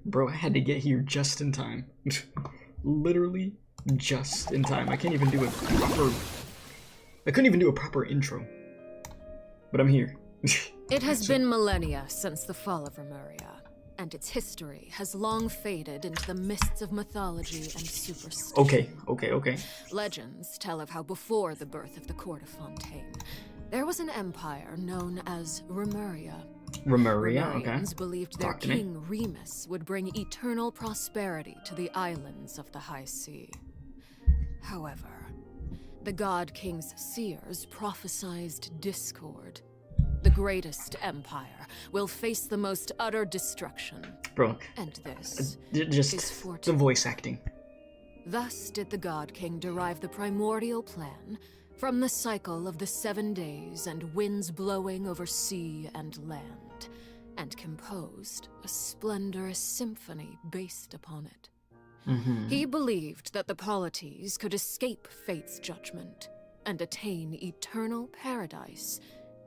Bro, I had to get here just in time. Literally just in time. I couldn't even do a proper intro. But I'm here. It has been millennia since the fall of Remuria, and its history has long faded into the mists of mythology and superstition. Okay. Legends tell of how before the birth of the court of Fontaine, there was an empire known as Remuria. Remuria, okay. Remurians believed their king Remus would bring eternal prosperity to the islands of the High Sea. However, the God King's seers prophesied discord. The greatest empire will face the most utter destruction. Bro, and this just is for the voice acting. Thus did the God King derive the primordial plan from the cycle of the 7 days and winds blowing over sea and land, and composed a splendorous symphony based upon it. He believed that the polities could escape fate's judgment and attain eternal paradise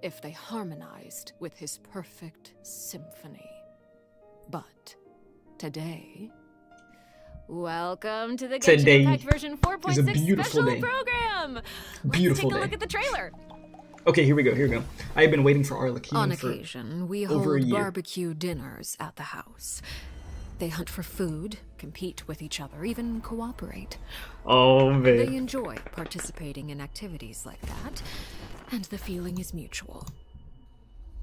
if they harmonized with his perfect symphony. But today, welcome to the GENSHIN Impact version 4.6 special program. Let's take a look at the trailer. Okay, here we go. I've been waiting for Arlecchino on occasion, we hold barbecue dinners at the house. They hunt for food, compete with each other, even cooperate. Oh, man. They enjoy participating in activities like that, and the feeling is mutual.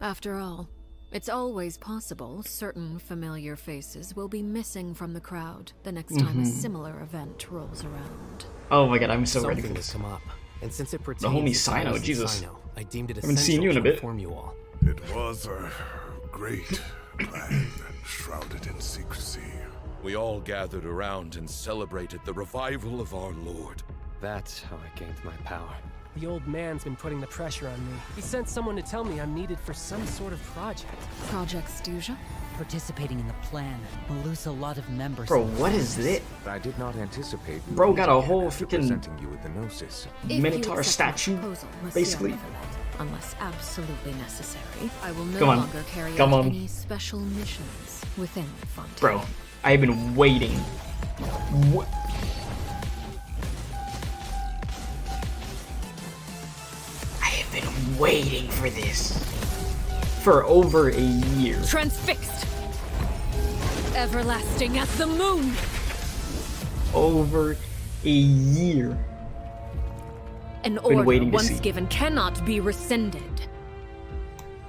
After all, it's always possible certain familiar faces will be missing from the crowd the next time a similar event rolls around. Oh my god, I'm so ready for this. Come up. And since it pertains the homie to Sino, Jesus. I deemed it I haven't seen you in a bit. You all. It was a great plan, shrouded in secrecy. We all gathered around and celebrated the revival of our Lord. That's how I gained my power. The old man's been putting the pressure on me. He sent someone to tell me I'm needed for some sort of project. Project Stuja? Participating in the plan will lose a lot of members. Bro, what is this? I did not anticipate. Bro got a whole freaking presenting you with the gnosis. Minotaur statue, basically. Unless absolutely necessary, I will no Come on. longer carry Come out on. any special missions within Fontaine. Bro, I've been waiting. What? I have been waiting for this for over a year. Transfixed, everlasting as the moon. Over a year. An order once given cannot be rescinded.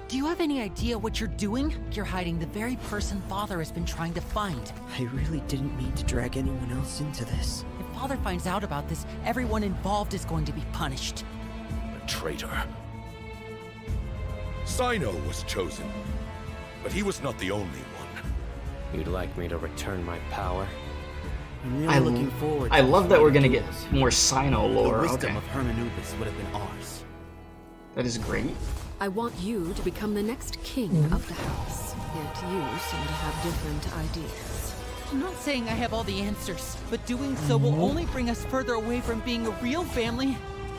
Do you have any idea what you're doing? You're hiding the very person Father has been trying to find. I really didn't mean to drag anyone else into this. If Father finds out about this, everyone involved is going to be punished. A traitor. Sino was chosen, but he was not the only one. You'd like me to return my power? I'm really looking forward to I love that we're gonna get more Sino lore. The wisdom Okay. of Hermanubis would have been ours. That is great. I want you to become the next king of the house. Yet you seem to have different ideas. I'm not saying I have all the answers, but doing so will only bring us further away from being a real family.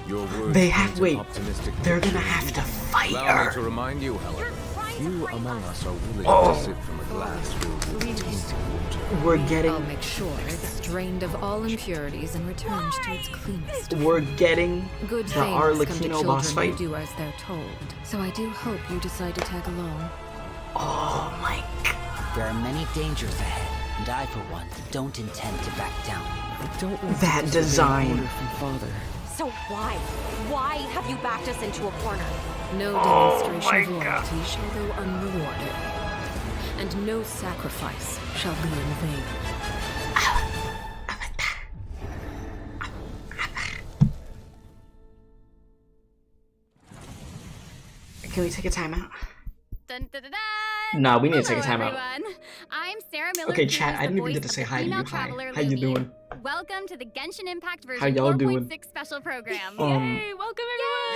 Your words They have paint an wait. optimistic They're picture gonna have to fight Allow me to her. remind you, however, few among us are willing Oh. to sip from a glass filled with tainted water. We're getting. I'll make sure it's drained of all impurities and returned to its cleanest. We're getting Good the things come to Arlecchino boss children who fight. do as they're told. So I do hope you decide to tag along. Oh my god. There are many dangers ahead, and I, for one, don't intend to back down. I don't want That to disobey design. order from Father. So why? Why have you backed us into a corner? No Oh demonstration of loyalty shall go unrewarded, and no sacrifice shall be in vain. Can we take a timeout? Dun, dun, dun, dun. Nah, we need to take a Hello, timeout. everyone. I'm Sarah Miller. Okay, Peters, chat, I the didn't even voice get to of say the hi to female you. Hi. traveler How you Lily. doing? Welcome to the Genshin Impact version How y'all doing? 4.6 special program. Yay, welcome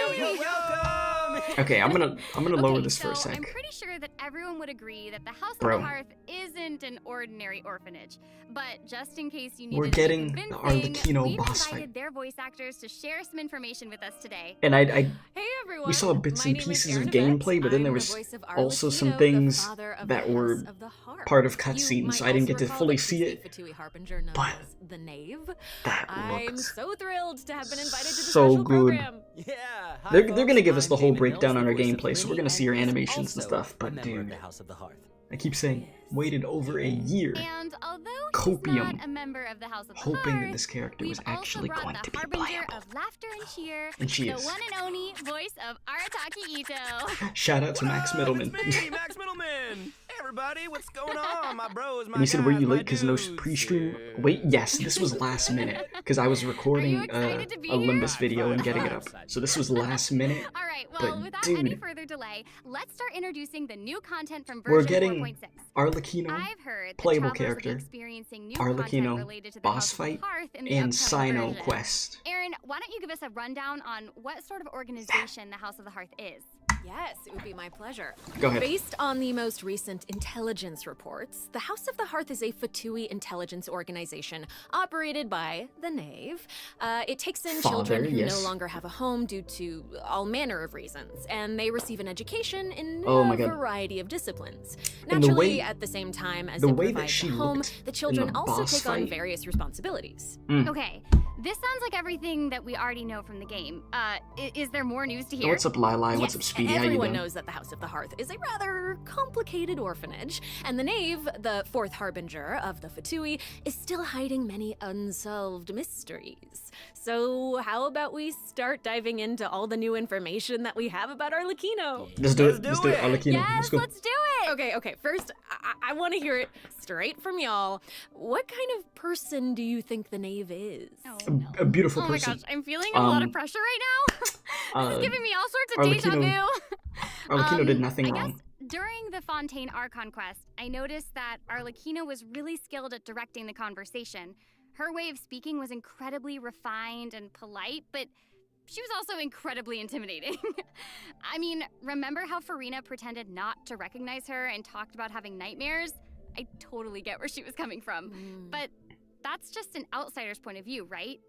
everyone! Welcome! Okay, I'm gonna lower this for a so sec. I'm pretty sure that everyone would agree that the House Bro. of the Hearth isn't an ordinary orphanage. But just in case you We're needed getting to be the convincing, Arlecchino we've boss invited fight. their voice actors to share some information with us today. And Hey everyone. we saw bits My and name is pieces of Erin gameplay, but then I'm there the was voice of also some Arlecchino, things the father of that the were House of the Hearth. part of You cutscenes, might so I didn't also get to recall fully that see he's it. the Fatui Harbinger known But as the Knave. that I'm looks so thrilled to have been invited to the so special good. program. Yeah. Hi, They're folks. gonna give us the I'm whole Damon breakdown Mills, on our the voice of gameplay, so we're Winnie, gonna see your and he's animations and also stuff, a but member of dude, the House of the Hearth. I keep saying, waited over a year, And although Copium, he's not a member of the House of the hoping that Hearth, this character we've was actually also going brought to the be harbinger playable. of laughter and cheer, And she the is. one and only voice of Arataki Ito. Shout out to Max Middleman. It's me, Max Middleman. Hey everybody, what's going on? My bros, my And you said, were guys, you my late because no dudes. pre-stream? Wait, yes, this was last minute, because I was recording excited to be a Limbus here? video and getting it up. So this was last minute, All right, well, but without any dude, further delay, let's start introducing the new content from we're version getting 4.6. Arlecchino, I've heard that playable travelers will be character, experiencing new content Arlecchino, related to the boss House of the fight, Hearth in the and upcoming Sino version. quest. Erin, why don't you give us a rundown on what sort of organization the House of the Hearth is? Yes, it would be my pleasure. Go ahead. Based on the most recent intelligence reports, the House of the Hearth is a Fatui intelligence organization operated by the Knave. It takes in children who yes. no longer have a home due to all manner of reasons, and they receive an education in Oh my a God. variety of disciplines. And the Naturally, way- at the same time as the it way that provides she a home, looked the in children the also boss take on fight. various responsibilities. Okay, this sounds like everything that we already know from the game. Is there more news to Oh, hear? what's up, Lili? What's Yes, up, Speedy? How you everyone doing? knows that the House of the Hearth is a rather complicated orphanage, and the Knave, the fourth harbinger of the Fatui, is still hiding many unsolved mysteries. So how about we start diving into all the new information that we have about Arlecchino? Let's do it. Let's do it. Arlecchino. Yes, Let's go. let's do it! Okay, first, I want to hear it straight from y'all. What kind of person do you think the Knave is? A beautiful Oh my person. gosh, I'm feeling a lot of Um, pressure right now. This is giving me all sorts of deja Arlecchino- vu. Arlecchino did nothing I wrong. guess during the Fontaine Archon quest, I noticed that Arlecchino was really skilled at directing the conversation. Her way of speaking was incredibly refined and polite, but she was also incredibly intimidating. I mean, remember how Farina pretended not to recognize her and talked about having nightmares? I totally get where she was coming from. But that's just an outsider's point of view, right?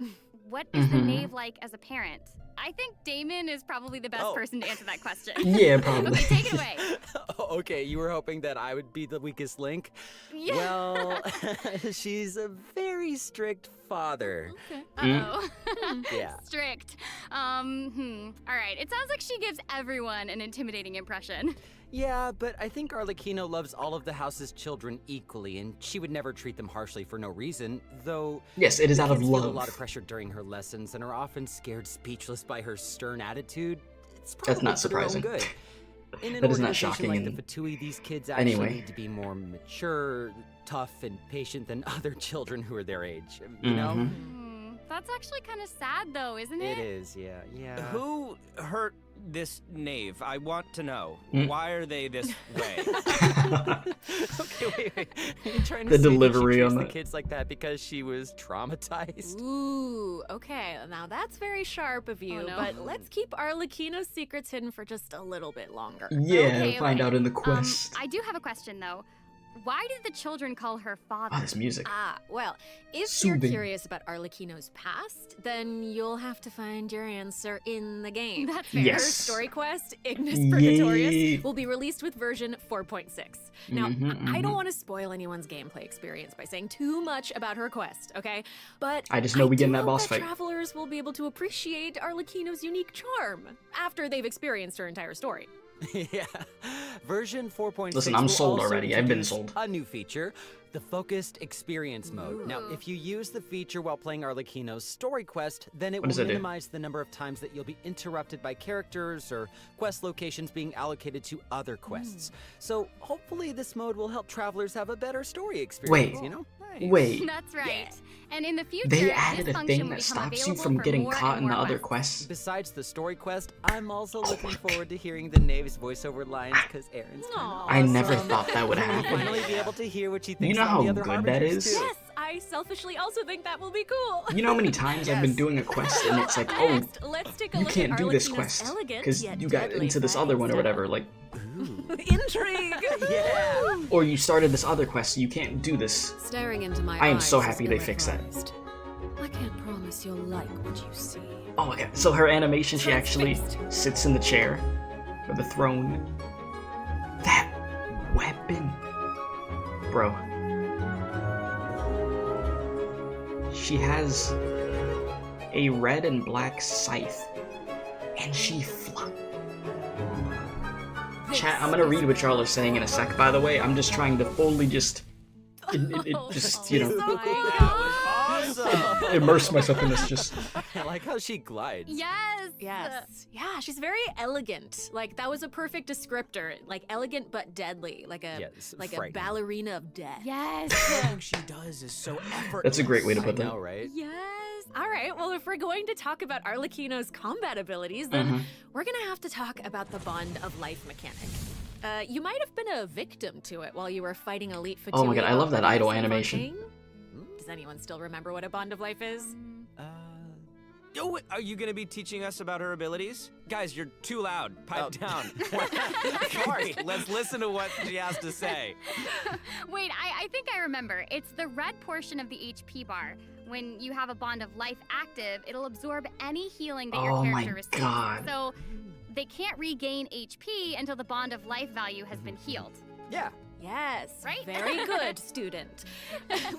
What is the Knave like as a parent? I think Damon is probably the best person to answer that question. Yeah, probably. Okay, take it away. Okay, you were hoping that I would be the weakest link? Yeah. Well, she's a very strict father. Uh-oh. Yeah. Strict. All right. It sounds like she gives everyone an intimidating impression. Yeah, but I think Arlecchino loves all of the house's children equally, and she would never treat them harshly for no reason, though... Yes, it is the out of kids feel love. a lot of pressure during her lessons and are often scared speechless by her stern attitude. It's That's not probably for their own surprising. good. In an That is not organization shocking like in the Fatui, these kids actually any way. need to be more mature, tough, and patient than other children who are their age, you know? That's actually kind of sad, though, isn't it? It is, yeah. Who hurt this knave? I want to know. Mm. Why are they this way? Okay, wait. You're trying to The say that delivery she on treats the that. kids like that because she was traumatized? Ooh, okay. Now that's very sharp of you, Oh, no. but let's keep Arlecchino's secrets hidden for just a little bit longer. Yeah, Okay, find okay. out in the quest. I do have a question, though. Why did the children call her father? Oh, this music. Well, if Soothing. you're curious about Arlecchino's past, then you'll have to find your answer in the game. That's fair. Yes. Her story quest, Ignis Yeah. Purgatorius, will be released with version 4.6. Now, I don't mhm. want to spoil anyone's gameplay experience by saying too much about her quest, okay? But I just know we get in do that hope boss fight. travelers will be able to appreciate Arlecchino's unique charm after they've experienced her entire story. Yeah. Version 4.6 Listen, I'm will sold also already. I've been introduce sold. a new feature, the Focused Experience Mode. Now, if you use the feature while playing Arlecchino's story quest, then it What does will it do? minimize the number of times that you'll be interrupted by characters or quest locations being allocated to other quests. So, hopefully this mode will help travelers have a better story experience, you know? Wait. That's right. And in the future, They this added a function thing will that become stops you available from for getting more caught and in the more other quests. quests. Besides the story quest, I'm also looking forward to hearing the Knave's voiceover lines because Aaron's kind of I never awesome. thought that would We'll happen. finally be able to hear what she You thinks know about the how other good that harbingers, is? too. Yes, I selfishly also think that will be cool. You know how many times I've been doing a quest and it's like, oh, Next, let's take a you look can't at do this Arlecchino's quest elegant because yet you got deadly into this other one or fighting whatever. style. Like, Intrigue! Yeah! Or you started this other quest, so you can't do this. Staring into my I am eyes so is happy they fixed that. ill-advised. I can't promise you'll like what you see. Oh my god, so her animation, she actually sits in the chair, or the throne. That weapon. Bro. She has a red and black scythe, and she flies. Chat, I'm gonna read what y'all are saying in a sec, by the way. I'm just trying to fully just, you know, immerse myself in this. Just. I like how she glides. Yes. Yes. Yeah, she's very elegant. Like, that was a perfect descriptor. Like, elegant but deadly. Like a a ballerina of death. Yes. Everything she does is so effortless. That's a great way to put that. I know, right? Yes. All right. Well, if we're going to talk about Arlecchino's combat abilities, then we're gonna have to talk about the Bond of Life mechanic. You might have been a victim to it while you were fighting Elite Fatui. Oh my god, I love that idol animation. Does anyone still remember what a Bond of Life is? Oh, are you gonna be teaching us about her abilities? Guys, you're too loud. Pipe down. Sorry, let's listen to what she has to say. Wait, I think I remember. It's the red portion of the HP bar. When you have a Bond of Life active, it'll absorb any healing that your character receives. God. So they can't regain HP until the Bond of Life value has been healed. Yeah. Yes, right? Very good, student.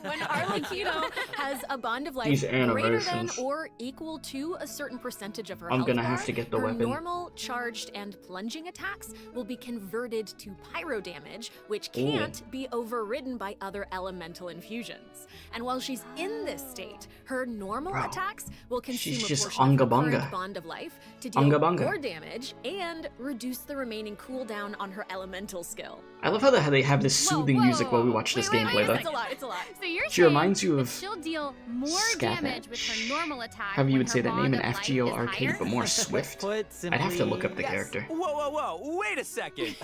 When Arlecchino has a Bond of Life These greater than animations. or equal to a certain percentage of her I'm health gonna bar, have to get the her weapon. normal, charged, and plunging attacks will be converted to pyro damage, which can't be overridden by other elemental infusions. And while she's in this state, her normal attacks will consume she's a just portion of her unga-bunga. current Bond of Life to deal Unga-bunga. more damage and reduce the remaining cooldown on her elemental skill. I love how they have this soothing music while we watch this gameplay, though. It's a lot, it's a lot. So you're She saying reminds you that of she'll deal more Scat. damage with her normal attack. However you when would say her that name in Bond of Life FGO is Arcade, higher? but more swift. I'd have to look up the character. Whoa, wait a second.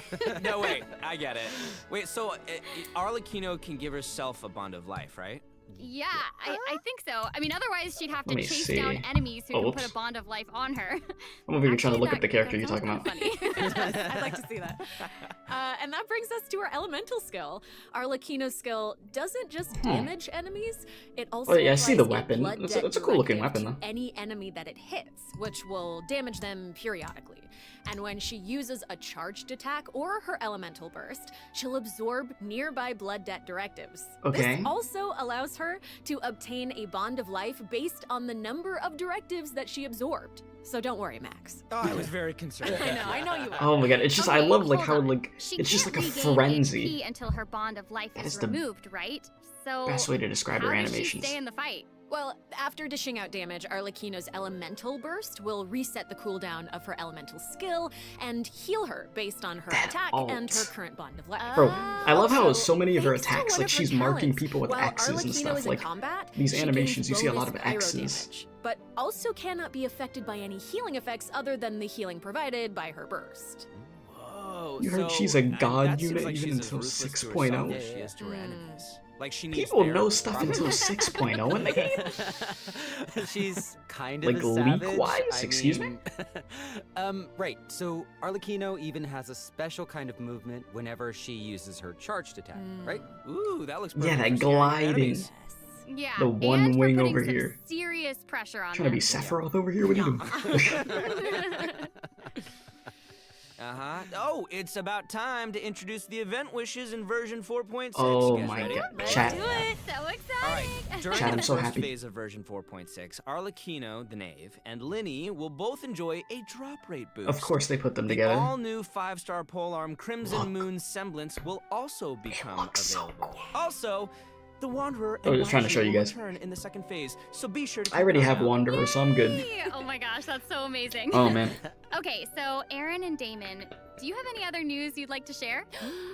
No, wait, I get it. Wait, so Arlecchino can give herself a Bond of Life, right? Yeah, I think so. I mean, otherwise she'd have to Let me chase see. down enemies who Oh, can put woops. a Bond of Life on her. I'm over here trying to look Actually, up the character that you're talking sounds about. kinda funny. I'd like to see that. And that brings us to our elemental skill. Arlecchino's skill doesn't just damage enemies, it also yeah, I see the applies weapon. blood It's debt a cool looking directive weapon, to any enemy that it hits, which will damage them periodically. And when she uses a charged attack or her elemental burst, she'll absorb nearby blood debt directives. Okay. This also allows her to obtain a Bond of Life based on the number of directives that she absorbed. So don't worry, Max. Oh, I was very concerned. I know you are. Oh my god, it's just I Okay, love like hold how on. like She it's just can't like a regain frenzy. HP until her Bond of Life That is is the removed, right? So Best way to describe her how does she animations. stay in the fight? Well, after dishing out damage, Arlecchino's elemental burst will reset the cooldown of her elemental skill and heal her based on her attack and her current Bond of Life. Bro, I love how so many of her thanks to attacks, one like of her she's marking talents, people with while X's and Arlecchino stuff. is in Like combat, these she animations, gains you see a lot bonus of pyro X's. damage, but also cannot be affected by any healing effects other than the healing provided by her burst. Whoa, You heard so, she's a god that seems unit like even she's as until ruthless to 6.0. herself as she is to her enemies. Like she needs People their know stuff proper- until 6.0 in the game. She's kind of Like a savage. leak-wise? I Excuse me? mean- right, so Arlecchino even has a special kind of movement whenever she uses her charged attack, right? Ooh, that looks Yeah, perfect that for scaring gliding. enemies. Yeah, The one and for wing putting over some here. serious pressure on Trying to be them. Sephiroth over here? What are you doing? Oh, it's about time to introduce the event wishes in version 4.6. Oh You guys my ready? god. Let's Chat. do it. So exciting. All right. During Chat, the I'm so first happy. phase of version 4.6, Arlecchino, the knave, and Linny will both enjoy a drop rate boost. Of course they put them The together. all-new 5-star polearm Crimson Moon Semblance will also become available. Also, the Wanderer I was and just trying to show you will guys. return in the second phase, so be sure to I already keep an eye have out. Wanderer, so I'm good. Oh my gosh, that's so amazing. Oh man. Okay, so Aaron and Damon, do you have any other news you'd like to share?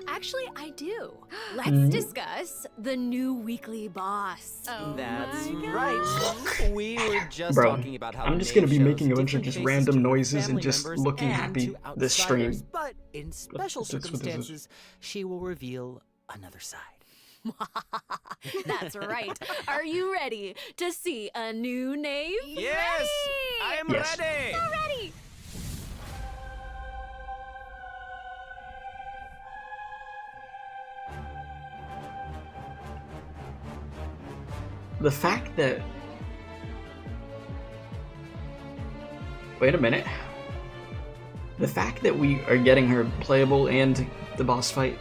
Actually, I do. Let's Mm. discuss the new weekly boss. Oh That's my right. We were just Bro, talking about how I'm the just gonna knave be shows making a bunch of different just faces random to her noises and family just members looking and happy to this stream. outsiders, But in special What is this? circumstances, she will reveal another side. That's right. Are you ready to see a new knave? Yes! I am Yes. ready! Ready? the fact that... Wait a minute. The fact that we are getting her playable and the boss fight,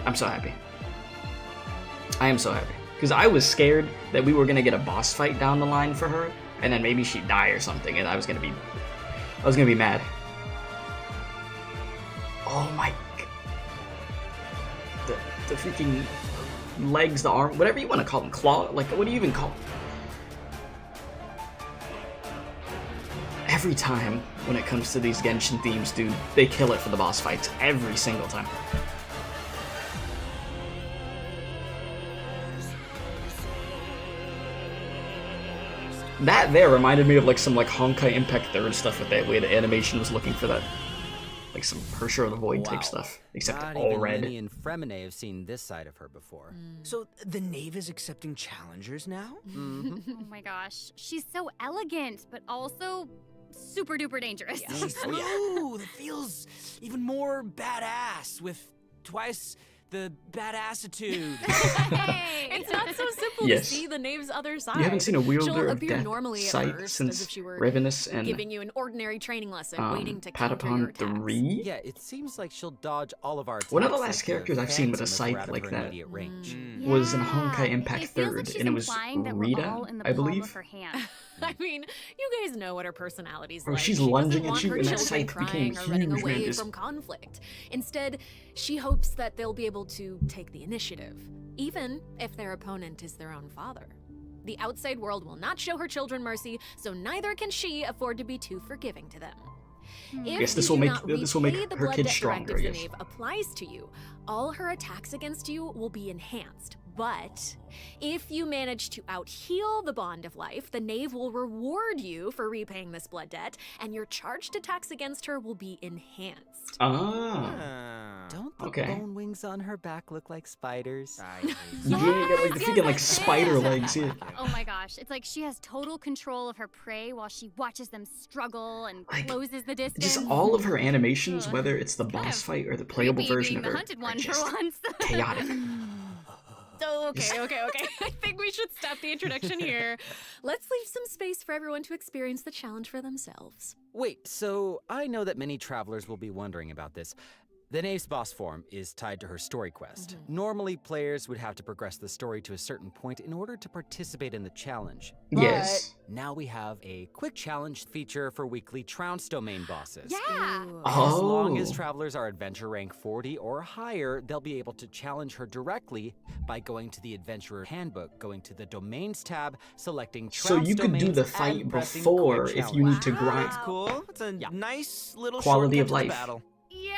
I'm so happy. I am so happy. Because I was scared that we were going to get a boss fight down the line for her, and then maybe she'd die or something, and I was gonna be mad. Oh my... The freaking legs, the arm, whatever you want to call them, claw, like, what do you even call them? Every time when it comes to these Genshin themes, dude, they kill it for the boss fights, every single time. That there reminded me of like some like Honkai Impact 3rd stuff with that way the animation was looking for that. Like some Persia of the Void type stuff. Except Not all even red. Minnie and Fremine have seen this side of her before. So the knave is accepting challengers now? Oh my gosh, she's so elegant, but also super duper dangerous. She's smooth. It feels even more badass with twice the badassitude. Hey, it's not so simple to see the knave's other side. You haven't seen a wielder She'll of appear death normally at sight first, since as if she were Ravenous and giving you an ordinary training lesson, waiting to counter Patapon your attacks. 3? Yeah, it seems like she'll dodge all of our attacks. One of the like last characters I've seen with a phantom if we're scythe out of like her that immediate range. was in Honkai Impact It feels like 3rd, she's and it was implying that we're Rita, all in the I palm believe. of her hand. I mean, you guys know what her personality's Bro, like. she's She doesn't lunging at want you her and that children scythe crying became or running huge, man, away just- from conflict. Instead, she hopes that they'll be able to take the initiative, even if their opponent is their own father. The outside world will not show her children mercy, so neither can she afford to be too forgiving to them. If Guess this you will do make- not this will make repay the her blood kids debt stronger, directive I the guess. knave applies to you, all her attacks against you will be enhanced. But if you manage to out-heal the Bond of Life, the knave will reward you for repaying this blood debt, and your charged attacks against her will be enhanced. Don't the okay. bone wings on her back look like spiders? You get like the freaking like spider legs here. Oh my gosh, it's like she has total control of her prey while she watches them struggle and closes the distance. Just all of her animations, whether it's the boss fight or the playable Creepy version being of the her, hunted are one for just once. chaotic. Okay. I think we should stop the introduction here. Let's leave some space for everyone to experience the challenge for themselves. Wait, so I know that many travelers will be wondering about this. The knave's boss form is tied to her story quest. Normally, players would have to progress the story to a certain point in order to participate in the challenge. Yes. But now we have a quick challenge feature for weekly Trounce domain bosses. Yeah. As long as Oh. travelers are adventure rank 40 or higher, they'll be able to challenge her directly by going to the Adventurer Handbook, going to the Domains tab, selecting So Trounce you could do domains, the and fight pressing before Quick if you need to Challenge. grind. That's cool. It's a nice little Quality shortcut of to life. the battle. Yeah.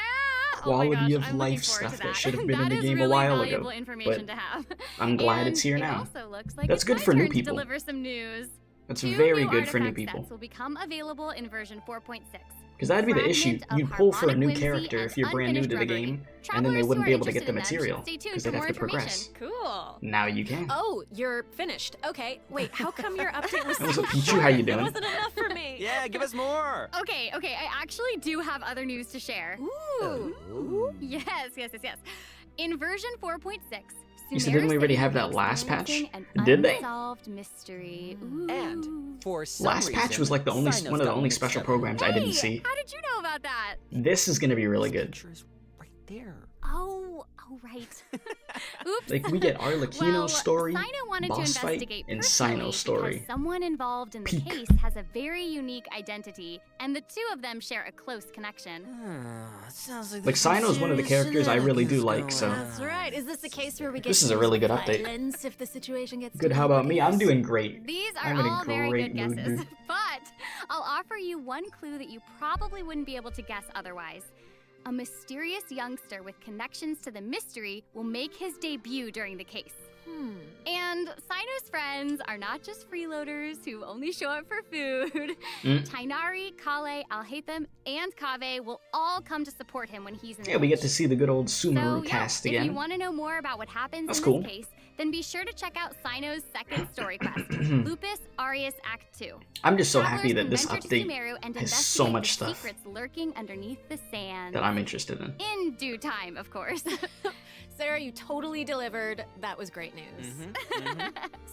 Quality oh my gosh, of I'm life looking forward stuff to that should have been in That the is game a really while valuable ago, information but to have. I'm glad And it's here it now. also looks like That's it's good my for new turn people. To deliver some news. That's 2 very new good for new artifact people. sets will become available in version 4.6. Because that'd be the issue. Fragment of You'd pull for a new harmonic whimsy character and if you're brand new to the unfinished game, rubbery. and then they Travelers wouldn't who be are able to get the interested in them should material stay tuned because for they'd more have to progress. information. Cool. Now you can. Oh, you're finished. Okay. Wait, how come your update was That was so a Pichu, short? how you It doing? wasn't enough for me. Yeah, give us more. Okay, I actually do have other news to share. Ooh. Yes. In version 4.6, You said, didn't we already have that last patch? Did they? Unsolved mystery. Ooh. And for some Last patch was like the only Cynos one of the got only mixed special up. programs I didn't Hey, see. How did you know about that? This is gonna be really good. Pictures right there. Oh, right. Oops. Like we get Arlecchino's well, story, Cyno wanted to boss fight, investigate and personally Cyno's story. because someone involved in the Peak. case has a very unique identity, and the two of them share a close connection. Sounds Like Cyno's one of the characters I really do like, so That's right. Is this a case where we get This is to a really use good update. violence if the situation gets good. too How about me? I'm complicated? doing great. These are I'm in a all very great good mood, guesses, dude. but I'll offer you one clue that you probably wouldn't be able to guess otherwise. A mysterious youngster with connections to the mystery will make his debut during the case. And Cyno's friends are not just freeloaders who only show up for food. Tainari, Kale, Alhaitham, and Kaveh will all come to support him when he's in the Yeah, we get case. to see the good old Sumeru So, cast if you again. want to know more about what happens That's in cool. this case, then be sure to check out Cyno's second story quest, Lupus Aureus Act 2. I'm just so Travelers happy that can this venture to update Sumeru and has so investigate much the stuff secrets lurking underneath the sand. that I'm interested in. In due time, of course. Sarah, you totally delivered. That was great news.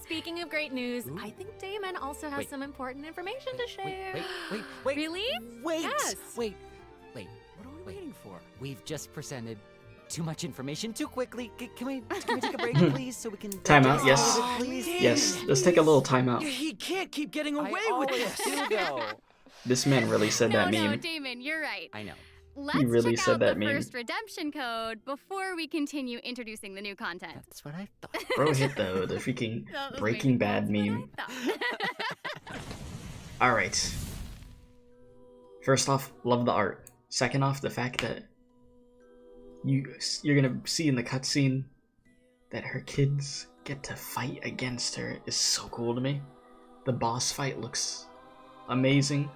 Speaking of great news, I think Damon also has some important information to share. Wait. Really? Wait. Yes. Wait. What are we waiting for? We've just presented too much information too quickly. Can we take a break, please, so we can Time out, digest yes. all of it, please? Yes, let's take a little time out. He can't keep getting away I with always this. do, though. This man really said that No, meme. Damon, you're right. I know. Let's really check said out that the meme. first redemption code before we continue introducing the new content. That's what I thought. Bro hit the freaking That was Breaking maybe Bad that's what meme. I thought. Alright. First off, love the art. Second off, the fact that you're gonna see in the cutscene that her kids get to fight against her is so cool to me. The boss fight looks amazing.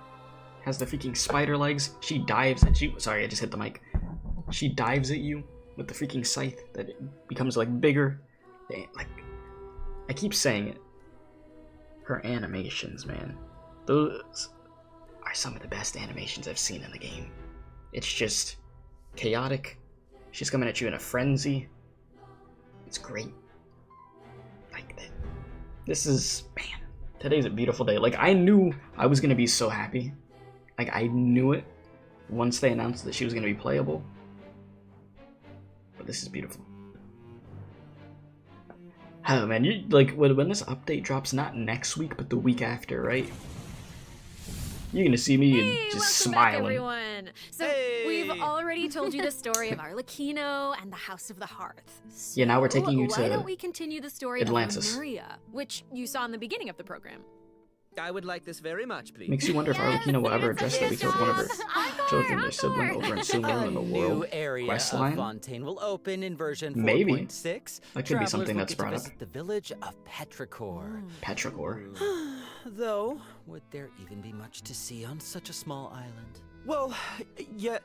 Has the freaking spider legs. She dives at you. Sorry, I just hit the mic. She dives at you with the freaking scythe that it becomes like bigger. Like, I keep saying it. Her animations, man. Those are some of the best animations I've seen in the game. It's just chaotic. She's coming at you in a frenzy. It's great. Like that. This is, man, today's a beautiful day. Like, I knew I was gonna be so happy. Like, I knew it once they announced that she was gonna be playable. But this is beautiful. Oh man, you like when this update drops, not next week, but the week after, right? You're gonna see me and just welcome back, smiling. everyone. So we've already told you the story of Arlecchino and the House of the Hearth. So Yeah, now we're taking you why to don't we continue the story Atlantis. of Lemuria, which you saw in the beginning of the program? I would like this very much, please. Makes you wonder if Arlecchino will ever address that we killed one of her children, their sibling, over in Sumer in the New world area quest of line. Fontaine will open in version 4.6. Maybe. That could be Travelers something will that's get to brought up. visit the village of Petrichor. Petrichor. Though, would there even be much to see on such a small island? Well, yeah,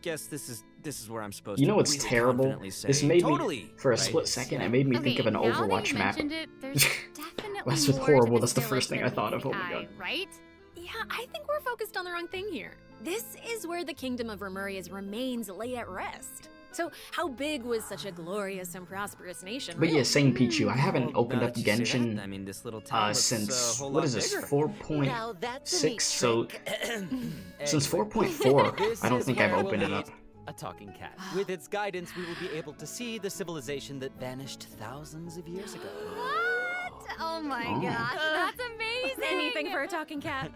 guess this is where I'm supposed You to know what's really terrible? confidently say, This made totally, me, for a right? split second, it made me think of an now that Overwatch you map. mentioned it, there's definitely West with more horrible, to that's the this first village thing I than thought of, meets oh the my god. eye, right? Yeah, I think we're focused on the wrong thing here. This is where the kingdom of Remuria's remains lay at rest. So how big was such a glorious and prosperous nation? But yeah, saying Pichu, I haven't opened now up that you say that, Genshin I mean, this little town looks since, a whole what lot is this, bigger. 4.6, so since 4.4, I don't think I've opened it up. A talking cat. With its guidance, we will be able to see the civilization that vanished thousands of years ago. What? Oh my Oh. gosh, that's amazing! Anything for a talking cat?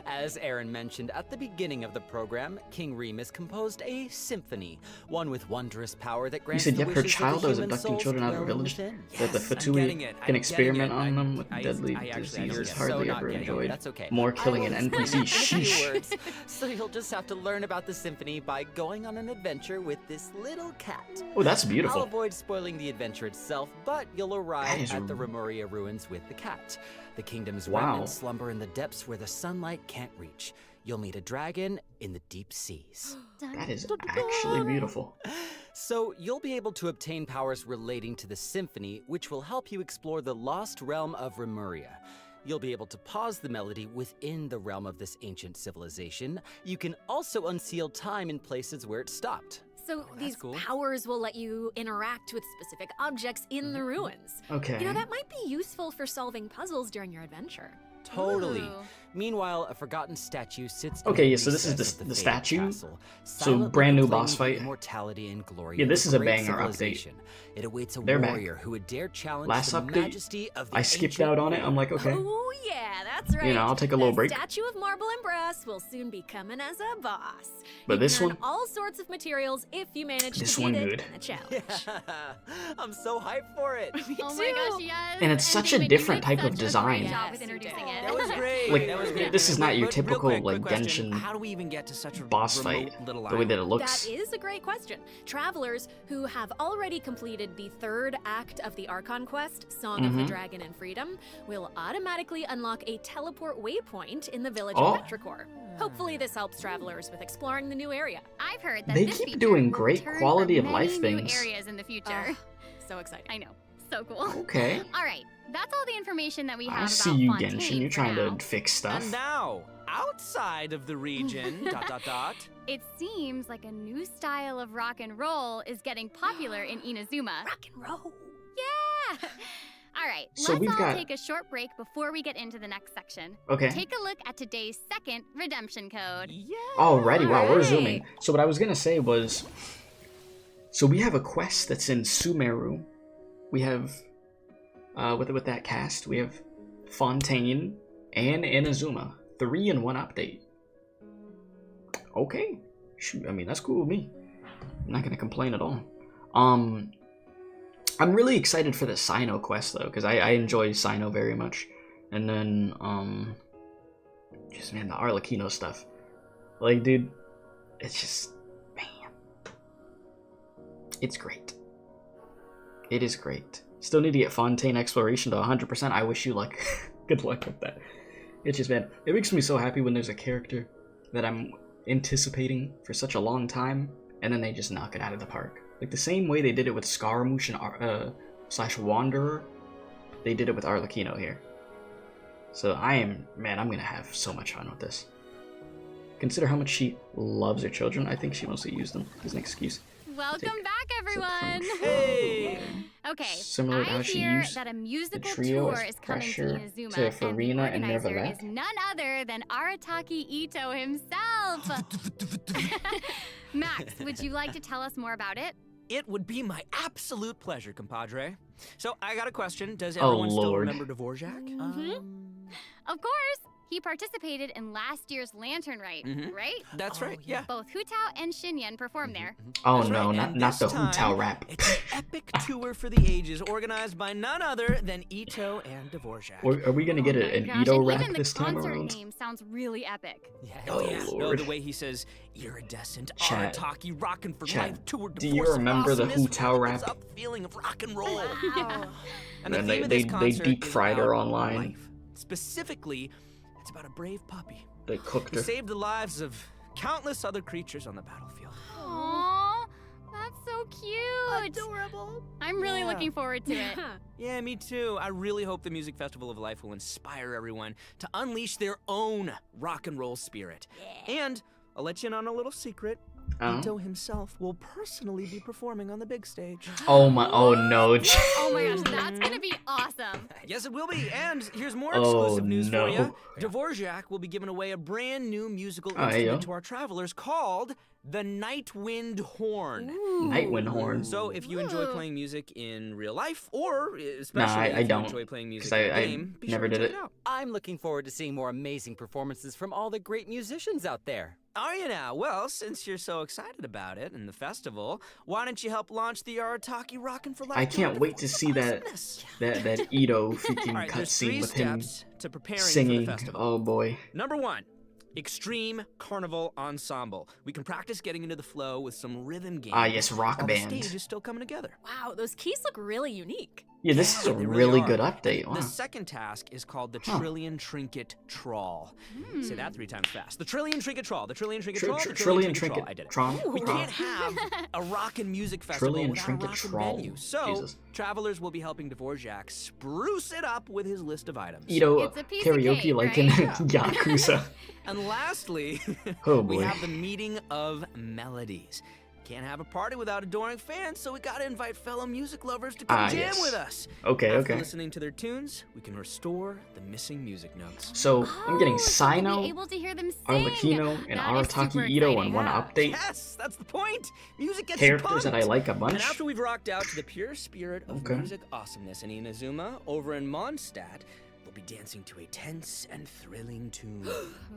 As Aaron mentioned at the beginning of the program, King Remus composed a symphony, one with wondrous power that You grants said, the yep, her wishes of child the was human abducting souls children out of her dwelling village, within. that the Yes, I'm Fatui getting it. can I'm experiment getting it. on them with I deadly actually diseases understand. hardly So not ever getting it. enjoyed. That's okay. More I killing will an explain NPC, in a few sheesh. words, so you'll just have to learn about the symphony by going on an adventure with this little cat. Oh, that's I'll beautiful. avoid spoiling the adventure itself, but you'll arrive is at the r- Remuria ruins with the cat. The kingdom's Wow. remnants slumber in the depths where the sunlight can't reach. You'll meet a dragon in the deep seas. That is actually beautiful. So you'll be able to obtain powers relating to the symphony, which will help you explore the lost realm of Remuria. You'll be able to pause the melody within the realm of this ancient civilization. You can also unseal time in places where it stopped. So these cool. powers will let you interact with specific objects in the ruins. Okay. You know, that might be useful for solving puzzles during your adventure. Totally. Ooh. Meanwhile, a forgotten statue sits. Okay, in yeah, so this is recess the of faded statue. castle, So silently brand new proclaiming boss the fight. Immortality and glory Yeah, of this a is a great banger update. civilization. It awaits a They're back. warrior who would dare challenge Last the update, majesty of the I skipped ancient out on it. I'm like, okay. Oh yeah, that's right. You know, I'll take a little break. The statue of marble and brass will soon be coming as a boss. But You this can earn one- all sorts of materials if you manage This to beat one it good. in a challenge. I'm so hyped for it. Oh my gosh, yes! And it's such a David, you different did type of such a design. great job with Yes, you introducing did. it. That was great. Like, that was great. this is not your Real typical, quick, like, question. Genshin How do we even get to such a boss remote fight, little the way island? that it looks. That is a great question. Travelers who have already completed the third act of the Archon quest, Song of the Mhm. Dragon and Freedom, will automatically unlock a teleport waypoint in the village Oh. of Petrichor. Hopefully this helps travelers with exploring the new area. I've heard that They this keep feature doing will great turn quality for of life many new things. areas in the future. So exciting. I know, so cool. Okay. All right, that's all the information that we have I about see you, Fontaine Genshin. You're for trying now. to fix stuff. And now, outside of the region, dot dot dot. It seems like a new style of rock and roll is getting popular in Inazuma. Rock and roll. Yeah! All right, So let's we've all got- take a short break before we get into the next section. Okay. Take a look at today's second redemption code. Alrighty, wow, we're Alright. zooming. So what I was gonna say was, so we have a quest that's in Sumeru. We have, with that cast, we have Fontaine and Inazuma. 3 in 1 update. Okay. Shoot, I mean, that's cool with me. I'm not gonna complain at all. I'm really excited for the Sino quest though, because I enjoy Sino very much. And then, just man, the Arlecchino stuff. Like, dude, it's just, man, it's great. It is great. Still need to get Fontaine Exploration to 100%. I wish you luck. Good luck with that. It's just, man, it makes me so happy when there's a character that I'm anticipating for such a long time, and then they just knock it out of the park. Like the same way they did it with Scaramouche and slash Wanderer, they did it with Arlecchino here. So I'm gonna have so much fun with this. Consider how much she loves her children. I think she mostly used them as an excuse. Welcome back, everyone. Hey. Okay, Similar to I how she hear used that a musical trio tour as is coming to pressure Inazuma, to and the Farina and organizer Nervalet. is none other than Arataki Ito himself. Max, would you like to tell us more about it? It would be my absolute pleasure, compadre. So I got a question. Does Oh, everyone still Lord. remember Dvorak? Of course. He participated in last year's Lantern Rite, right? That's right, yeah. Both Hu Tao and Xinyan performed there. Oh That's no, right, not and not this the Hu time, Tao rap. It's an epic tour for the ages, organized by none other than Ito and Dvorak. Or are we gonna get an Gosh, Ito and rap even the this time concert around? name sounds really epic. Oh, yeah. Oh, No, Lord. the way he says, iridescent, Chat. Arataki, rockin' for Chat, life tour de do you force remember the awesomeness Hu Tao wakes rap? up feeling of rock and roll. Wow. And the And theme of this they concert deep is fried her about online. life. Specifically, it's about a brave puppy They cooked who her. saved the lives of countless other creatures on the battlefield. Aww, that's so cute. Adorable. I'm really Yeah. looking forward to it. Yeah, me too. I really hope the Music Festival of Life will inspire everyone to unleash their own rock and roll spirit. And I'll let you in on a little secret. Oh. Ito himself will personally be performing on the big stage. Oh my! Oh no! Oh my gosh, that's gonna be awesome. Yes, it will be. And here's more Oh, exclusive news no. for you. Dvorak will be giving away a brand new musical Oh, hey, instrument yo. to our travelers called the Nightwind Horn. Nightwind horn. So if you enjoy Ooh. playing music in real life, or especially I if you don't, enjoy playing music 'cause in the I game, be never sure to did check it. out. I'm looking forward to seeing more amazing performances from all the great musicians out there. Are you now? Well, since you're so excited about it and the festival, why don't you help launch the Arataki Rockin' for Life? I tour can't de wait to force see that awesomeness? that Ito freaking All right, there's 3 cutscene with him steps to preparing for singing. the festival. Oh boy. Number 1, Extreme Carnival Ensemble. We can practice getting into the flow with some rhythm games. Ah, yes, rock while band. The stage is still coming together. Wow, those keys look really unique. Yeah, this is a They really are. good update. Wow. The second task is called the Huh. Trillion Trinket Trawl. Say that 3 times fast. The Trillion Trinket Trawl. The Trillion Trinket Trawl. The Trillion Trawl. trinket. I did it. Tron. We Tron. can't have a rock and music festival Trillion without Trinket a rockin' Trawl. venue. So, Jesus. travelers will be helping Dvorak spruce it up with his list of items. Ito It's a piece of karaoke cake, like right? in Yeah. Yakuza. And lastly, Oh, we boy. have the Meeting of Melodies. Can't have a party without adoring fans, so we gotta invite fellow music lovers to come jam yes. with us. Okay, After okay. listening to their tunes, we can restore the missing music notes. So I'm getting So we'll Sino, be able to hear them sing. Arlecchino, and That is super Arataki Ito in exciting. one update. Yes, that's the point. Music gets you Characters that I pumped. like a And bunch. after we've rocked out to the pure spirit of Okay. music awesomeness in Inazuma, over in Mondstadt, we'll be dancing to a tense and thrilling tune.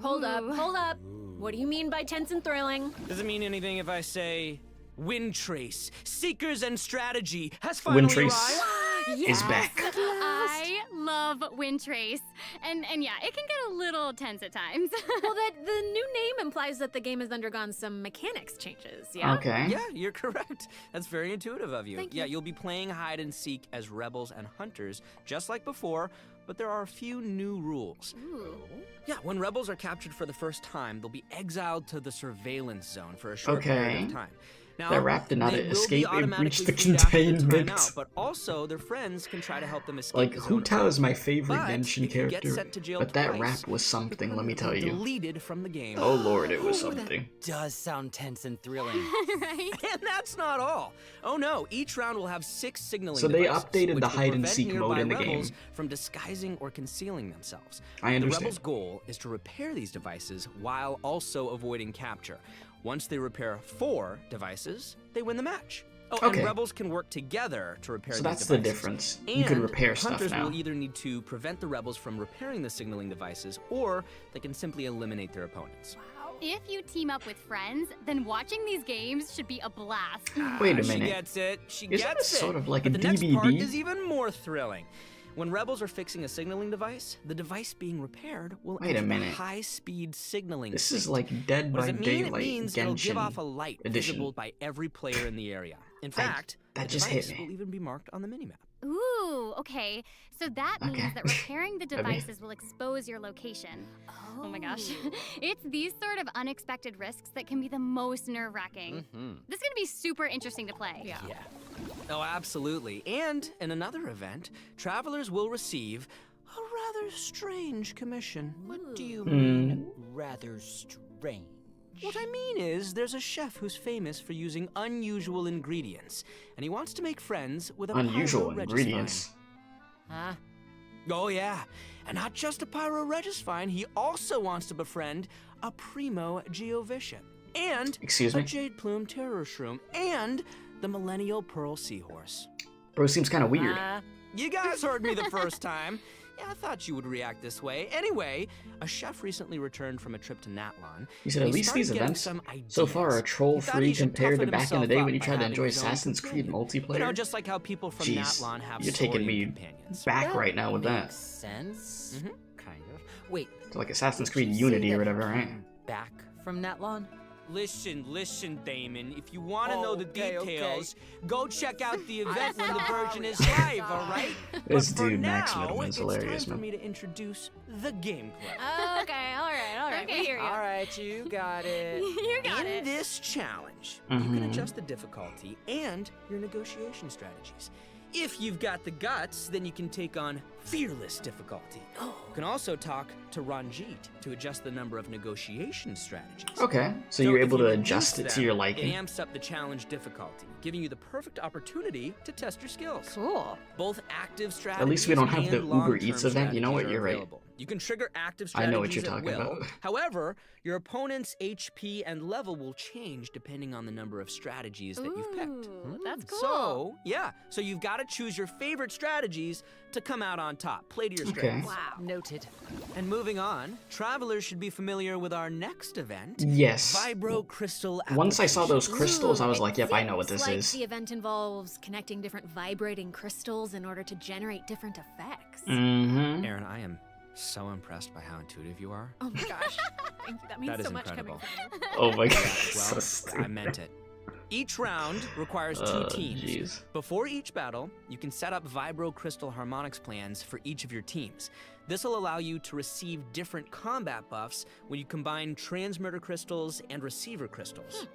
Hold up, Ooh. hold up. What do you mean by tense and thrilling? Does it mean anything if I say Windtrace, Seekers and Strategy has finally Windtrace arrived? is back. I love Windtrace. And yeah, it can get a little tense at times. Well, that the new name implies that the game has undergone some mechanics changes, yeah? Okay. Yeah, you're correct. That's very intuitive of you. Thank Yeah, you. you'll be playing hide and seek as rebels and hunters, just like before, but there are a few new rules. Ooh. Yeah, when rebels are captured for the first time, they'll be exiled to the surveillance zone for a short period Okay. of time. Now, That rap did not they will be escape, it automatically reached the freed after the containment. timeout, but also their friends can try to help them escape Like, the Hu zone. Tao is my favorite But Genshin if you get character, sent to jail but that twice, rap was something, let me tell you. deleted from the game. Oh lord, it was Ooh, something. That does sound tense and thrilling. Right? And that's not all. Oh no, each round will have 6 signaling So they devices, updated which the will hide and prevent seek mode nearby in the rebels game. from disguising or concealing themselves. I The understand. rebels' goal is to repair these devices while also avoiding capture. Once they repair 4 devices, they win the match. Oh, Okay. and rebels can work together to repair So these that's the devices. difference. You can And repair stuff hunters now. will either need to prevent the rebels from repairing the signaling devices, or they can simply eliminate their opponents. If you team up with friends, then watching these games should be a blast. Wait a She minute. gets it. She Isn't gets this it. sort of like But a the next part DVD? is even more thrilling. When rebels are fixing a signaling device, the device being repaired will Wait a enter the minute. high-speed signaling This is state. like Dead What does by it mean? Daylight It means it'll give Genshin off a light edition. visible by every player in the area. In fact, that the just hit device me. will even be marked on the minimap. Ooh, okay. So that means Okay. that repairing the Okay. devices will expose your location. Oh my gosh. It's these sort of unexpected risks that can be the most nerve-wracking. This is gonna be super interesting to play. Yeah. Oh, absolutely. And in another event, travelers will receive a rather strange commission. What do you Hmm. mean, rather strange? What I mean is, there's a chef who's famous for using unusual ingredients, and he wants to make friends with a Unusual pyro ingredients. Huh? Oh yeah, and not just a pyro regisvine, he also wants to befriend a primo geovician, and Excuse a me? jade plume terror shroom, and the millennial pearl seahorse. Bro seems kind of weird. You guys heard me the first time. Yeah, I thought you would react this way. Anyway, a chef recently returned from a trip to Natlan. He said and at least started these getting events some so far are ideas. He thought troll-free he should compared to toughen back in the himself day up when you by tried to having enjoy his own Assassin's Creed companion. multiplayer. You know, just like how people from Jeez, Natlan have you're taking saurian me companions. back right now with that. Makes sense. Mm-hmm. Kind of. Wait. It's like Assassin's did Creed you say Unity or that whatever, he right? came Back from Natlan? Listen, Damon. If you want to Oh, know the okay, details, go check out the event when the Virgin is live, all right? This But for dude, Max now, Middleman's hilarious, it's time man. for me to introduce the gameplay. Okay, all right. Okay. We hear you. All right, you got it. You got In it. this challenge, you Mhm. can adjust the difficulty and your negotiation strategies. If you've got the guts, then you can take on fearless difficulty. You can also talk to Ranjit to adjust the number of negotiation strategies. Okay, so you're if able you to reduce adjust it to them, your It liking. amps up the challenge difficulty, giving you the perfect opportunity to test your skills. Cool. Both active strategies At least we don't have the and Uber long-term Eats event. You know what? strategies are You're right. available. You can trigger active I strategies know what you're at talking will. about. However, your opponent's HP and level will change depending on the number of strategies that you've picked. Ooh, that's cool. So you've got to choose your favorite strategies to come out on top. Play to your Okay. strengths. Wow. Noted. And moving on, travelers should be familiar with our next event. Yes. Vibro Crystal Once I saw those Application. crystals, I was Ooh, like, it yep, I know what seems this like is. The event involves connecting different vibrating crystals in order to generate different effects. Mm-hmm. Aaron, I am so impressed by how intuitive you are. Oh my gosh. Thank you. That means That is so much incredible. coming from you. Oh my god, Well, so I stupid. meant it. Each round requires 2 teams. Jeez. Before each battle, you can set up Vibro Crystal Harmonics plans for each of your teams. This will allow you to receive different combat buffs when you combine transmitter crystals and receiver crystals.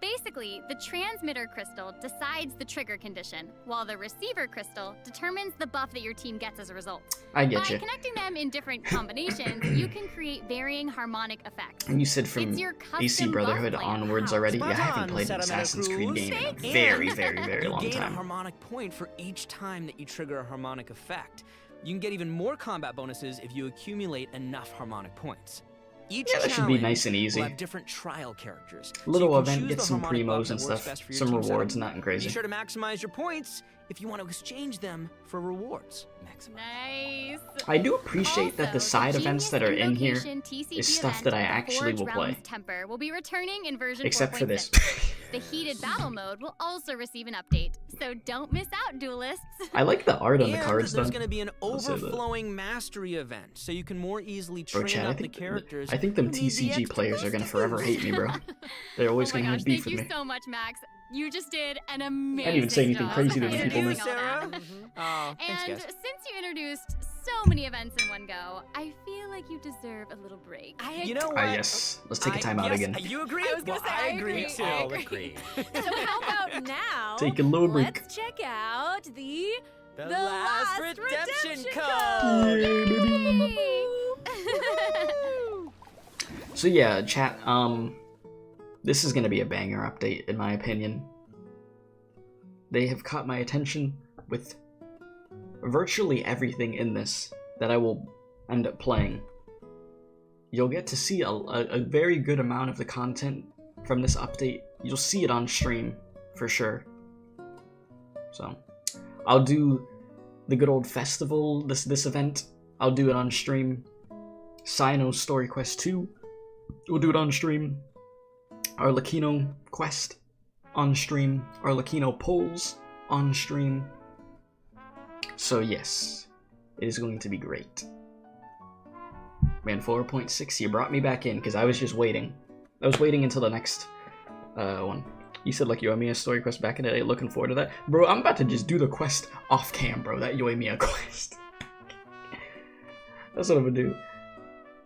Basically, the transmitter crystal decides the trigger condition, while the receiver crystal determines the buff that your team gets as a result. I get By you. connecting them in different combinations, you can create varying harmonic effects. And you said from It's your custom AC buff Brotherhood plan. onwards Wow. already. Yeah, I Spot haven't on, played an Sedimenta Assassin's Creed Cruz. game in a And very, very, very you long gain a time. harmonic point for each time that you trigger a harmonic effect. You can get even more combat bonuses if you accumulate enough harmonic points. Each Yeah, that should be nice and easy. will have different trial characters. So Little you can event, choose get the some harmonic buff primos that and works stuff, best for your some team rewards, setup. nothing crazy. Be sure to maximize your points if you want to exchange them for rewards. Nice. I do appreciate that the Also, side the events Genius that are in here Invocation TCG is stuff event that I with the actually Forge will play. Realms Temper will be returning in version Except for 4.6. this. The heated battle mode will also receive an update, so don't miss out, duelists. I like the art on the And cards though. there's going to be an I'll say that. overflowing mastery event, so you can more easily Bro, train Chad, I up the think characters. I think them who need the TCG extra players are gonna boost. forever hate me, bro. They're always Oh my gonna gosh, have beef thank with you me. so much, Max. You just did an amazing I didn't even say anything job crazy to the introducing people, all Sarah. that. Oh, thanks, And guys. since you introduced so many events in one go. I feel like you deserve a little break. You know what? Ah, yes. Let's take a time out again. You agree? I was gonna say, I agree too. I agree. So how about now? Take a little break. Let's check out the last redemption code. So yeah, chat, this is gonna be a banger update in my opinion. They have caught my attention with virtually everything in this that I will end up playing. You'll get to see a very good amount of the content from this update. You'll see it on stream, for sure. So, I'll do the good old festival, this event. I'll do it on stream. Cyno's Story Quest 2, we'll do it on stream. Arlecchino Quest, on stream. Arlecchino polls, on stream. So yes, it is going to be great. Man, 4.6, you brought me back in, because I was just waiting. I was waiting until the next one. You said like Yoimiya Story Quest back in the day, looking forward to that. Bro, I'm about to just do the quest off cam, bro, that Yoimiya quest. That's what I'm gonna do.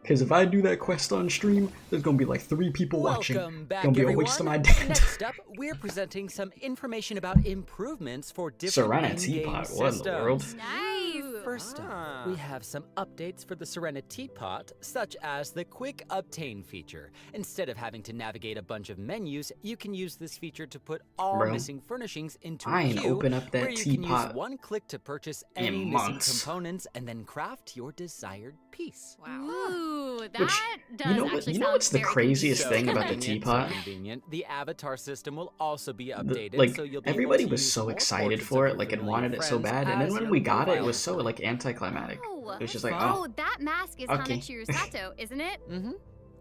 Because if I do that quest on stream, there's gonna be like 3 people watching. Welcome back, Gonna be everyone. a waste of my damn time. Next up, we're presenting some information about improvements for different Serenity in-game Pot, what in the world? systems. Nice. First up, we have some updates for the Serenity Pot, such as the Quick Obtain feature. Instead of having to navigate a bunch of menus, you can use this feature to put all Bro, missing furnishings into I a ain't queue, open up that where you can use teapot one click to purchase in any missing months. components and then craft your desired piece. Wow. Ooh, that Which, does you know what? actually You know sound what's the very craziest convenient. thing about the Convenient, teapot? so convenient. The avatar system will also be updated, Like, so you'll be everybody able to was use so more excited portraits for of it, your like, and familiar wanted it so friends bad, and then as when your we got it, it profile was so, picture. like, anticlimactic. It was just like, Oh, oh, that mask is okay. Hanachiru Sato, isn't it? Mm-hmm.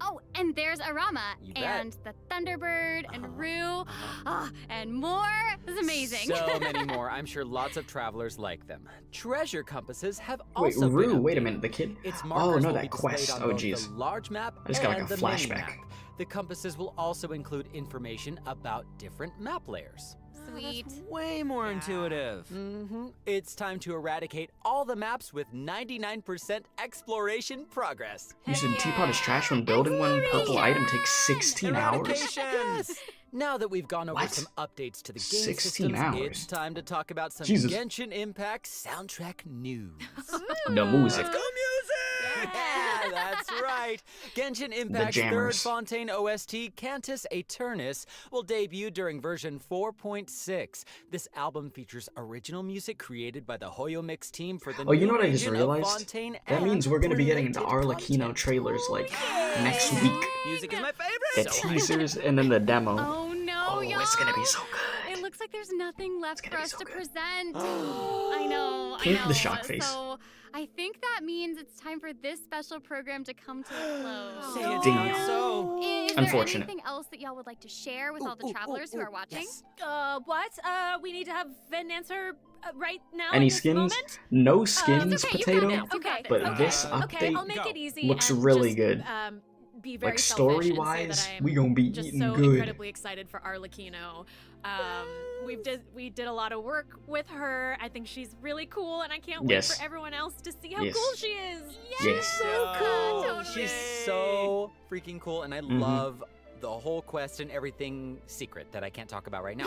Oh, and there's Arama, You bet. and the Thunderbird, and Rue, and more. This is amazing. So many more. I'm sure lots of travelers like them. Treasure compasses have wait, also Rue, been wait a updated. minute, the kid? Its Oh, markers no, will that be displayed quest. on Oh, both jeez. the large map I just got, like, and a the mini flashback. map. The compasses will also include information about different map layers. Sweet. Way more intuitive. Mm-hmm. It's time to eradicate all the maps with 99% exploration progress. You said teapot is trash when building one purple item takes 16 hours? Yes. Now that we've gone over What? some updates to the game 16 systems, hours? it's time to talk about some Jesus. Genshin Impact soundtrack news. The music. Yeah, that's right. Genshin Impact's third jammers. Fontaine OST, Cantus Aeternus, will debut during version 4.6. This album features original music created by the Hoyo Mix team for the Oh, you new know what I just region of realized? Fontaine That and means we're gonna be getting the related Arlecchino content. trailers, like, next week. Music is my The favorite. teasers and then the demo. Oh no, Oh, it's gonna be so good. It looks like there's nothing left gonna for be us so to good. present. I know. Keep I know. the shock face. So I think that means it's time for this special program to come to a close. Say it Ding. not so. Is Unfortunate. there anything else that y'all would like to share with all the travelers who are watching? Yes. What? We need to have an answer right now. Any at this skins? moment? No skins, It's okay, you potato. got this, you got Okay, this. But okay, this okay, update I'll make it easy looks and really just, good. Be very Like, selfish and say story-wise, that I'm we gonna be just eating so good. incredibly excited for Arlecchino. We did a lot of work with her. I think she's really cool, and I can't wait Yes. for everyone else to see how Yes. cool she is. Yes. So cool. Totally. She's so freaking cool, and I Mhm. love the whole quest and everything secret that I can't talk about right now.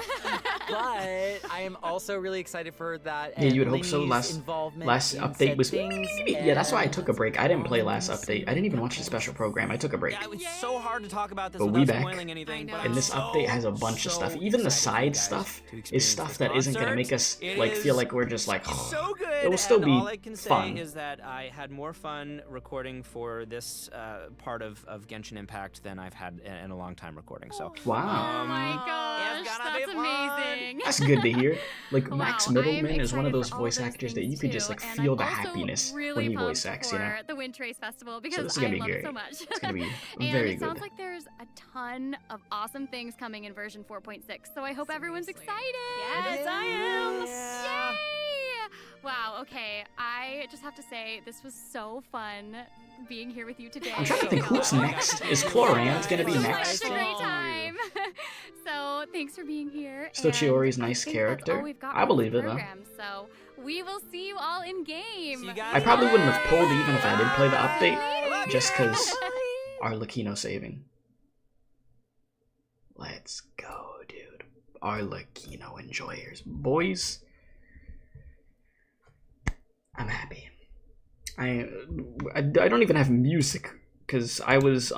But I am also really excited for that. Yeah, you would and hope so. Linny's involvement Last in update said was things yeah. That's why I and took a break. I didn't play last all update. I didn't even watch the special program. I took a break. Yeah, it was so hard to talk about this But without we back. spoiling anything. I But know. I'm And this so, update has a bunch of so stuff. Even the excited for you side guys stuff to is experience stuff the that isn't gonna make us concert. like It feel is like we're just like so good. It will still and be all I can say fun. is that I had more fun recording for this part of Genshin Impact than I've had in a long time recording. So Wow. Oh my gosh, it's gonna that's be fun. amazing. That's good to hear. Like Wow, Max I'm Middleman is one of excited those for all voice those actors that things you could just too, like and feel I'm the also happiness really when he pumped voice acts, you know. for the Windtrace Festival this because is gonna I be love it great. so much. It's gonna be And very it sounds good. like there's a ton of awesome things coming in version 4.6, so I hope everyone's Seriously. excited. Yes, I am. Yeah. Yay! Wow, okay. I just have to say, this was so fun being here with you today. I'm trying to think who's next. Is Cloran's gonna be It was next? such a great time. So thanks for being here. Still and Chiori's I nice think that's character. all we've got I for believe this it, though. program, so we will see you all in game. I probably wouldn't have pulled even if I did play the update, just because Arlecchino saving. Let's go, dude. Arlecchino enjoyers. Boys, I'm happy. I don't even have music, because I was,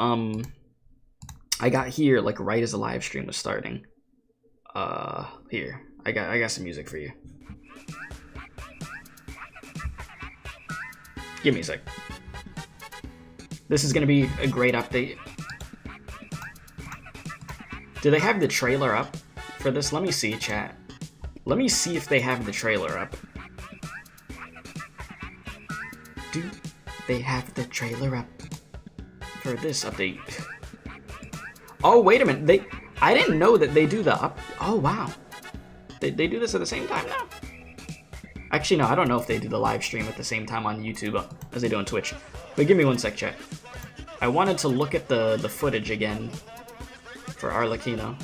I got here, like, right as the live stream was starting. Here. I got some music for you. Give me a sec. This is gonna be a great update. Do they have the trailer up for this? Let me see, chat. Let me see if they have the trailer up. Do they have the trailer up for this update? Oh, wait a minute. I didn't know that they do the up. Oh, wow. They do this at the same time now? Actually, no, I don't know if they do the live stream at the same time on YouTube as they do on Twitch. But give me one sec, chat. I wanted to look at the footage again for Arlecchino.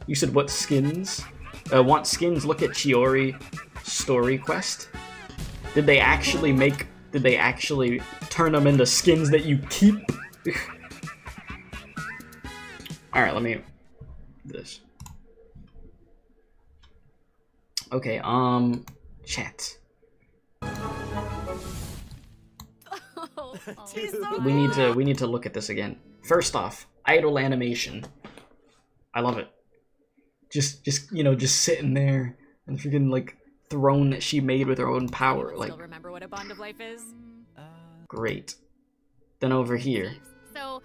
You said what skins? Want skins? Look at Chiori story quest. Did they actually turn them into skins that you keep? Alright, let me do this. Okay, chat. We need to look at this again. First off, idle animation. I love it. Just sitting there and freaking like throne that she made with her own power. Like, Still remember what a bond of life is? great. Then over here. So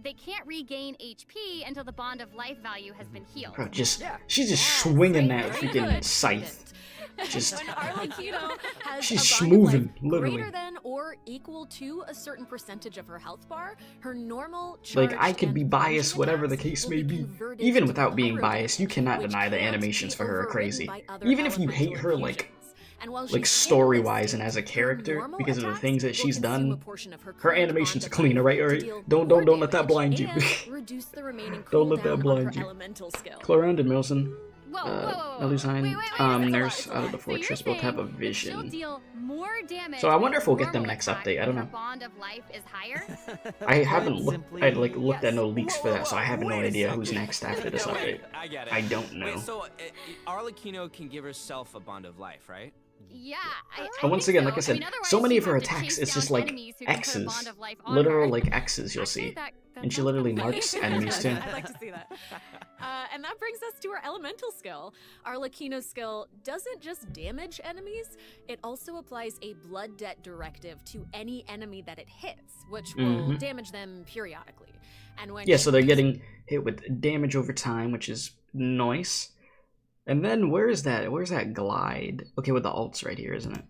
they can't regain HP until the bond of life value has been healed. Bro, she's just swinging that freaking scythe. Just When Arlecchino has she's a bond of schmooving, life literally. greater than or equal to a certain percentage of her health bar, her normal Like, I charged could be and biased, ranging whatever the attacks case will may be. converted Even to without being pyro biased, you damage, cannot which deny the can't animations be for her are overwritten crazy. by other Even if you elemental hate her, like And while she's in story-wise this and as a state, her character, normal because of the attacks things that will she's consume a done, portion of her her current animations are bond of clean, life alright? to Alright? deal Don't more let that damage blind you. and reduce the remaining Don't let that cooldown on blind her you. elemental skill. Chloranda Milson, Whoa. Melusine, Wait, that's a lot, Nurse that's a out of lot. the So you're fortress both have a saying that she'll vision. deal more damage So I wonder if we'll with get them normal next attack update. I don't when know. her bond of life is higher? I haven't looked. Simply- I looked at no leaks for that, so I have no Wait a idea who's second. next after this No, update. wait, I get it. I don't know. Wait, so Arlecchino can give herself a bond of life, right? Yeah, But once again, like I mean, said, otherwise so many she'd of her have to attacks, chase it's just down like enemies who can put a X's. bond of life on Literal her. like X's you'll see. that And she sounds literally fun. marks enemies too. I'd like to see that. And that brings us to her elemental skill. Arlecchino's skill doesn't just damage enemies, it also applies a blood debt directive to any enemy that it hits, which will damage them periodically. And when Yeah, so they're getting hit with damage over time, which is nice. And then where's that glide? Okay, with the alts right here, isn't it?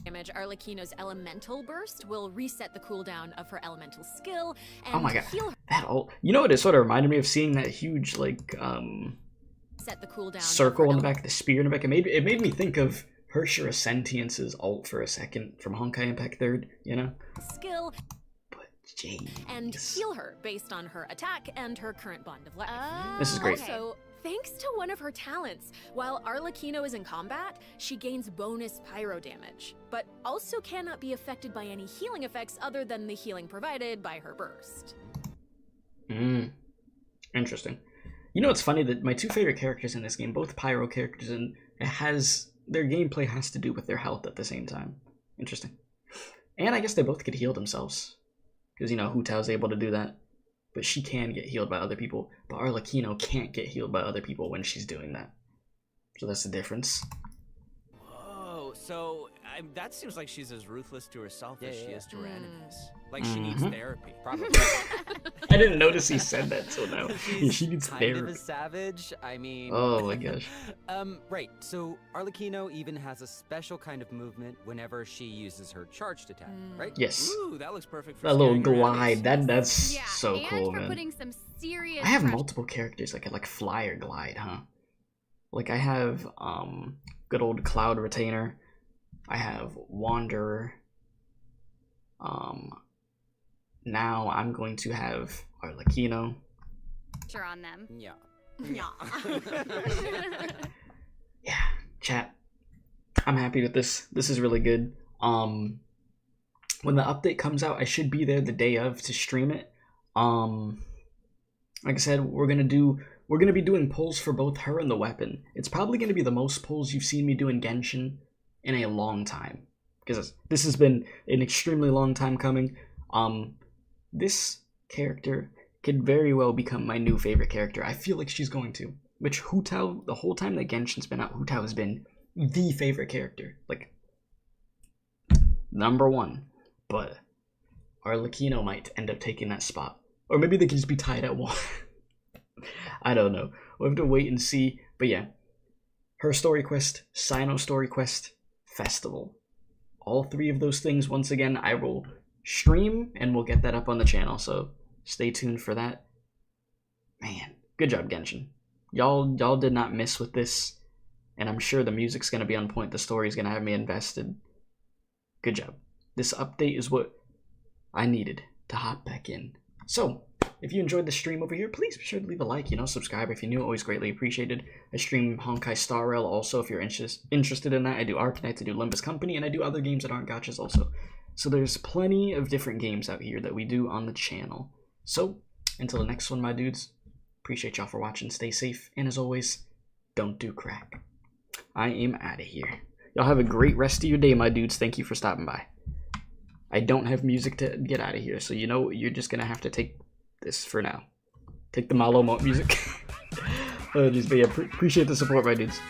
damage, Arlecchino's elemental burst will reset the cooldown of her elemental skill and Oh my god, heal her. that ult. You know what? It sort of reminded me of seeing that huge like Set the cooldown circle of in her the back, the spear in the back. It made me think of Hershira Sentience's ult for a second from Honkai Impact 3rd, you know? skill But jeez. and heal her based on her attack and her current bond of life. This is great. Also, thanks to one of her talents, while Arlecchino is in combat, she gains bonus pyro damage, but also cannot be affected by any healing effects other than the healing provided by her burst. Interesting. You know, it's funny that my two favorite characters in this game, both pyro characters, and their gameplay has to do with their health at the same time. Interesting. And I guess they both could heal themselves. Because, you know, Hu Tao's able to do that. But she can get healed by other people. But Arlecchino can't get healed by other people when she's doing that. So that's the difference. Whoa, so that seems like she's as ruthless to herself as she is to her enemies. Like she Mm-hmm. needs therapy. Probably. I didn't notice he said that till now. She's She needs kind of therapy. a savage. I mean. Oh my gosh. Right. So Arlecchino even has a special kind of movement whenever she uses her charged attack, right? Yes. Ooh, that looks perfect for That little scaring her glide, enemies. that's Yeah, so and cool, for man. putting some serious I have pressure- multiple characters that can like fly or glide, huh? Like I have good old Cloud Retainer, I have Wanderer. Now I'm going to have Arlecchino. Sure on them. Yeah. Yeah, chat. I'm happy with this. This is really good. When the update comes out, I should be there the day of to stream it. Like I said, we're gonna be doing polls for both her and the weapon. It's probably gonna be the most polls you've seen me do in Genshin in a long time, because this has been an extremely long time coming. This character could very well become my new favorite character. I feel like she's going to. Which Hu Tao, the whole time that Genshin's been out, Hu Tao has been the favorite character. Like, #1. But Arlecchino might end up taking that spot. Or maybe they could just be tied at 1. I don't know. We'll have to wait and see. But yeah, her story quest, Sino story quest, festival. All 3 of those things, once again, I will stream and we'll get that up on the channel. So stay tuned for that. Man, good job, Genshin. Y'all did not miss with this. And I'm sure the music's going to be on point. The story's going to have me invested. Good job. This update is what I needed to hop back in. So, if you enjoyed the stream over here, please be sure to leave a like, subscribe if you're new, always greatly appreciated. I stream Honkai Star Rail also if you're interested in that. I do Arknights, I do Limbus Company, and I do other games that aren't gachas also. So there's plenty of different games out here that we do on the channel. So, until the next one, my dudes, appreciate y'all for watching, stay safe, and as always, don't do crack. I am out of here. Y'all have a great rest of your day, my dudes. Thank you for stopping by. I don't have music to get out of here, so you're just gonna have to take this for now. Take the Malo music. Oh, jeez, but yeah, appreciate the support, my dudes.